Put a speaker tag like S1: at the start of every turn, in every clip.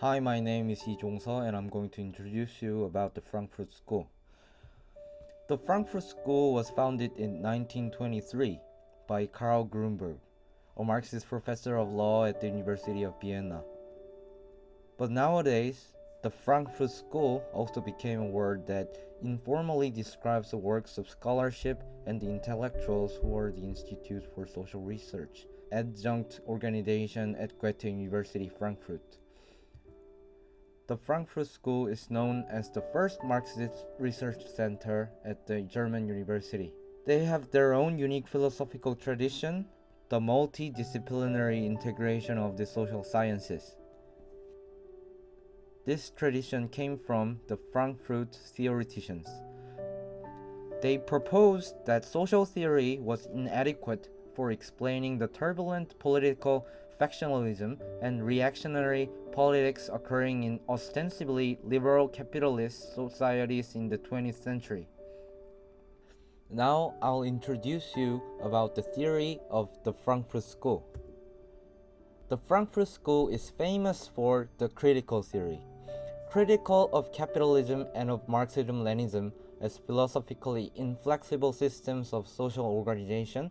S1: Hi, my name is Lee Jong-seo and I'm going to introduce you about the Frankfurt School. The Frankfurt School was founded in 1923 by Karl Grunberg, a Marxist professor of law at the University of Vienna. But nowadays, the Frankfurt School also became a word that informally describes the works of scholarship and the intellectuals who are the Institute for Social Research, adjunct organization at Goethe University Frankfurt. The Frankfurt School is known as the first Marxist research center at the German university. They have their own unique philosophical tradition, the multidisciplinary integration of the social sciences. This tradition came from the Frankfurt theoreticians. They proposed that social theory was inadequate for explaining the turbulent political factionalism and reactionary politics occurring in ostensibly liberal capitalist societies in the 20th century. Now I'll introduce you about the theory of the Frankfurt School. The Frankfurt School is famous for the critical theory, critical of capitalism and of Marxism-Leninism as philosophically inflexible systems of social organization.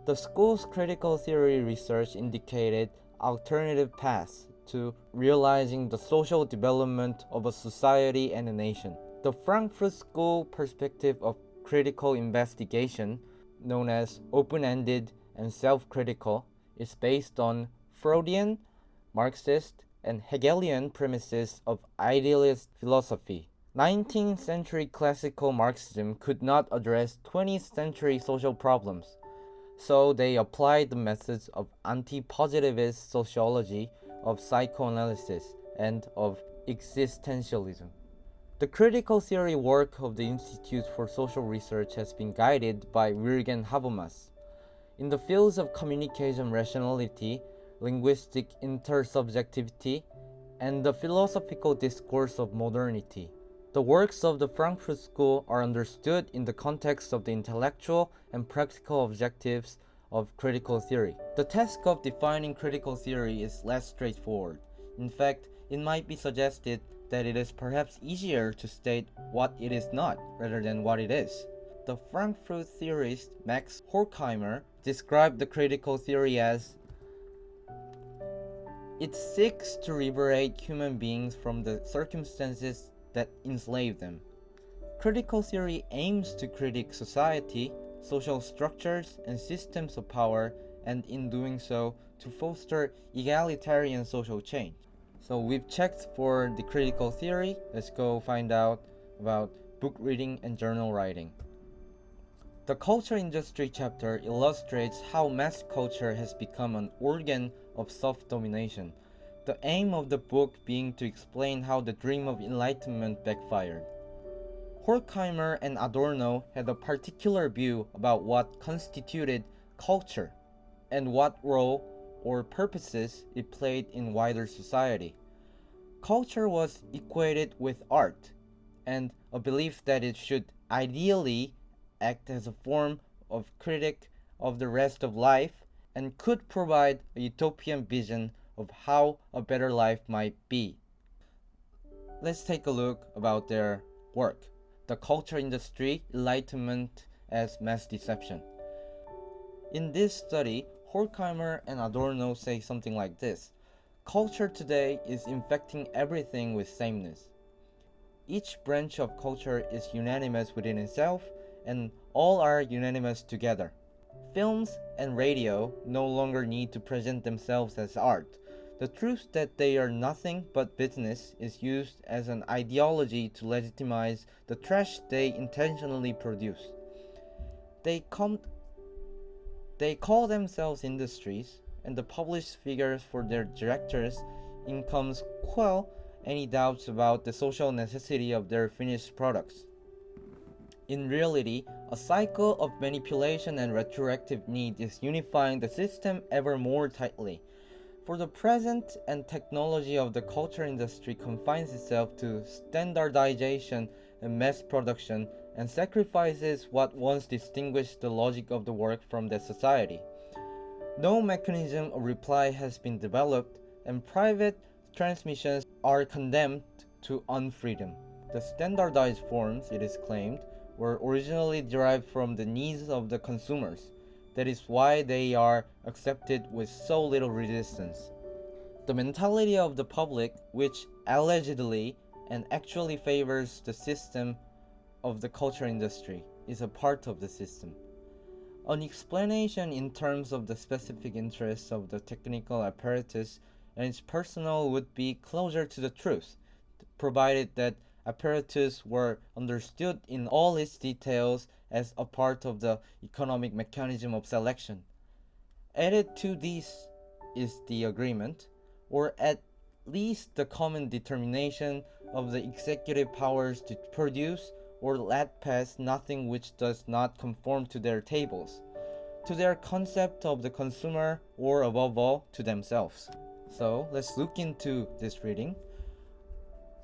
S1: The school's critical theory research indicated alternative paths to realizing the social development of a society and a nation. The Frankfurt School perspective of critical investigation, known as open-ended and self-critical, is based on Freudian, Marxist, and Hegelian premises of idealist philosophy. 19th century classical Marxism could not address 20th century social problems, so they applied the methods of anti-positivist sociology, of psychoanalysis, and of existentialism. The critical theory work of the Institute for Social Research has been guided by Jürgen Habermas. In the fields of communication rationality, linguistic intersubjectivity, and the philosophical discourse of modernity, the works of the Frankfurt School are understood in the context of the intellectual and practical objectives of critical theory. The task of defining critical theory is less straightforward. In fact, it might be suggested that it is perhaps easier to state what it is not rather than what it is. The Frankfurt theorist Max Horkheimer described the critical theory as it seeks to liberate human beings from the circumstances that enslave them. Critical theory aims to critique society, social structures, and systems of power, and in doing so, to foster egalitarian social change. So we've checked for the critical theory. Let's go find out about book reading and journal writing. The culture industry chapter illustrates how mass culture has become an organ of self-domination. The aim of the book being to explain how the dream of enlightenment backfired. Horkheimer and Adorno had a particular view about what constituted culture and what role or purposes it played in wider society. Culture was equated with art, and a belief that it should ideally act as a form of critic of the rest of life and could provide a utopian vision of how a better life might be. Let's take a look about their work, The Culture Industry, Enlightenment as Mass Deception. In this study, Horkheimer and Adorno say something like this: culture today is infecting everything with sameness. Each branch of culture is unanimous within itself, and all are unanimous together. Films and radio no longer need to present themselves as art. The truth that they are nothing but business is used as an ideology to legitimize the trash they intentionally produce. They call themselves industries, and the published figures for their directors' incomes quell any doubts about the social necessity of their finished products. In reality, a cycle of manipulation and retroactive need is unifying the system ever more tightly. For the present, and technology of the culture industry confines itself to standardization and mass production and sacrifices what once distinguished the logic of the work from that society. No mechanism of reply has been developed, and private transmissions are condemned to unfreedom. The standardized forms, it is claimed, were originally derived from the needs of the consumers. That is why they are accepted with so little resistance. The mentality of the public, which allegedly and actually favors the system of the culture industry, is a part of the system. An explanation in terms of the specific interests of the technical apparatus and its personnel would be closer to the truth, provided that apparatus were understood in all its details as a part of the economic mechanism of selection. Added to this is the agreement, or at least the common determination of the executive powers to produce or let pass nothing which does not conform to their tables, to their concept of the consumer, or above all, to themselves. So let's look into this reading.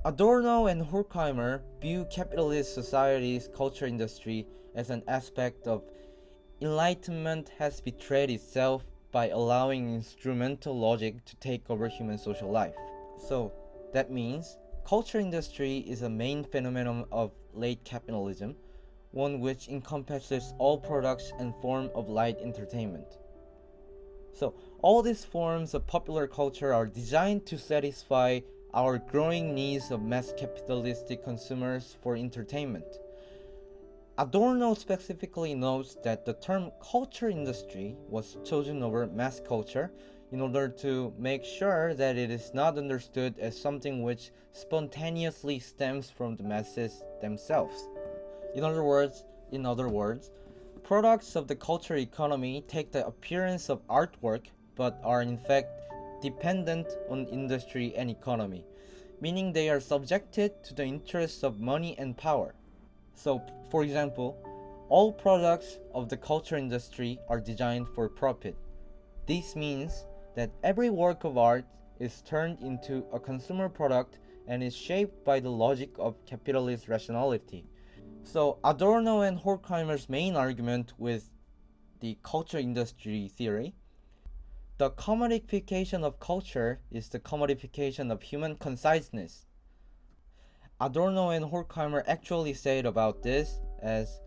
S1: Adorno and Horkheimer view capitalist society's culture industry as an aspect of enlightenment has betrayed itself by allowing instrumental logic to take over human social life. So that means culture industry is a main phenomenon of late capitalism, one which encompasses all products and forms of light entertainment. So all these forms of popular culture are designed to satisfy our growing needs of mass capitalistic consumers for entertainment. Adorno specifically notes that the term culture industry was chosen over mass culture in order to make sure that it is not understood as something which spontaneously stems from the masses themselves. In other words, products of the culture economy take the appearance of artwork but are in fact dependent on industry and economy, meaning they are subjected to the interests of money and power. So, for example, all products of the culture industry are designed for profit. This means that every work of art is turned into a consumer product and is shaped by the logic of capitalist rationality. So Adorno and Horkheimer's main argument with the culture industry theory: the commodification of culture is the commodification of human conciseness. Adorno and Horkheimer actually said about this as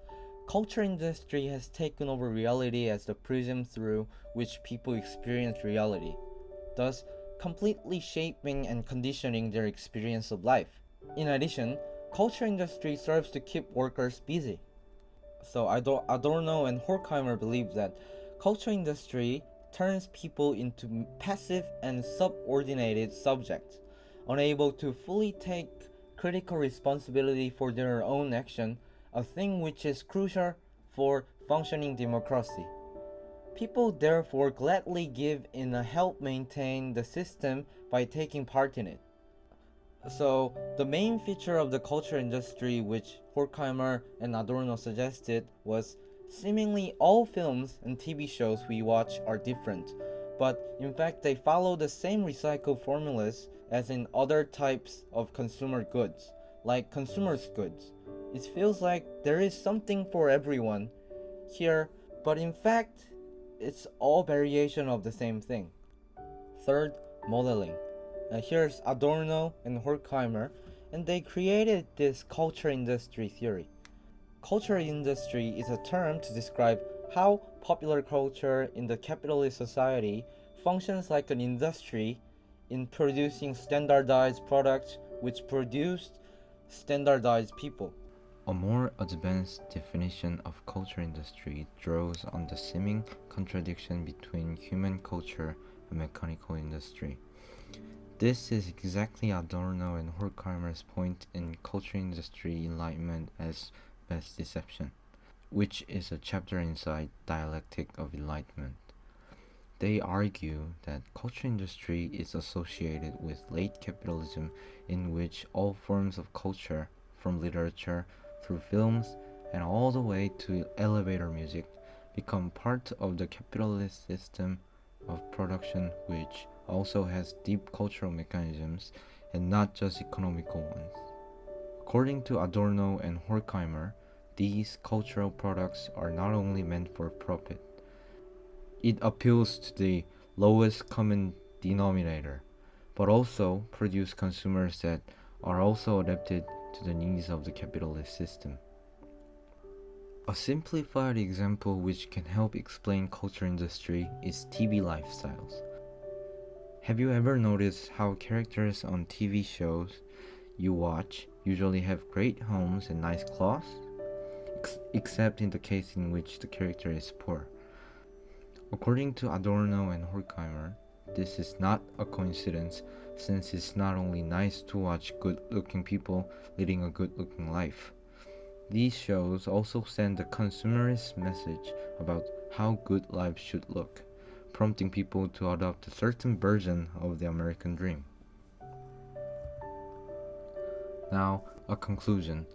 S1: culture industry has taken over reality as the prism through which people experience reality, thus completely shaping and conditioning their experience of life. In addition, culture industry serves to keep workers busy. So Adorno and Horkheimer believe that culture industry turns people into passive and subordinated subjects, unable to fully take critical responsibility for their own action, a thing which is crucial for functioning democracy. People therefore gladly give in and help maintain the system by taking part in it. So the main feature of the culture industry which Horkheimer and Adorno suggested was seemingly all films and TV shows we watch are different, but in fact they follow the same recycled formulas as in other types of consumer goods, like consumers' goods. It feels like there is something for everyone here, but in fact it's all variation of the same thing. Third, modeling. Here's Adorno and Horkheimer, and they created this culture industry theory. Culture industry is a term to describe how popular culture in the capitalist society functions like an industry in producing standardized products which produce standardized people.
S2: A more advanced definition of culture industry draws on the seeming contradiction between human culture and mechanical industry. This is exactly Adorno and Horkheimer's point in culture industry enlightenment as mass deception, which is a chapter inside Dialectic of Enlightenment. They argue that culture industry is associated with late capitalism, in which all forms of culture, from literature through films and all the way to elevator music, become part of the capitalist system of production, which also has deep cultural mechanisms and not just economical ones. According to Adorno and Horkheimer, these cultural products are not only meant for profit. It appeals to the lowest common denominator, but also produce consumers that are also adapted to the needs of the capitalist system. A simplified example which can help explain culture industry is TV lifestyles. Have you ever noticed how characters on TV shows you watch usually have great homes and nice clothes? Except in the case in which the character is poor. According to Adorno and Horkheimer, this is not a coincidence, since it's not only nice to watch good-looking people leading a good-looking life. These shows also send a consumerist message about how good life should look, prompting people to adopt a certain version of the American dream. Now, a conclusion.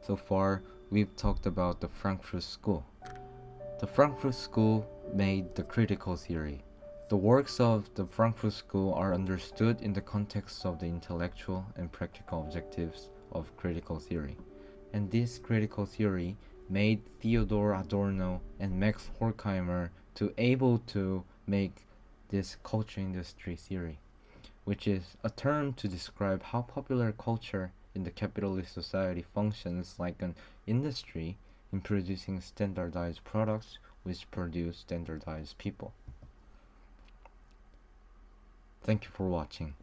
S2: So far, we've talked about the Frankfurt School. The Frankfurt School made the critical theory. The works of the Frankfurt School are understood in the context of the intellectual and practical objectives of critical theory. And this critical theory made Theodor Adorno and Max Horkheimer to able to make this culture industry theory, which is a term to describe how popular culture in the capitalist society functions like an industry in producing standardized products which produce standardized people. Thank you for watching.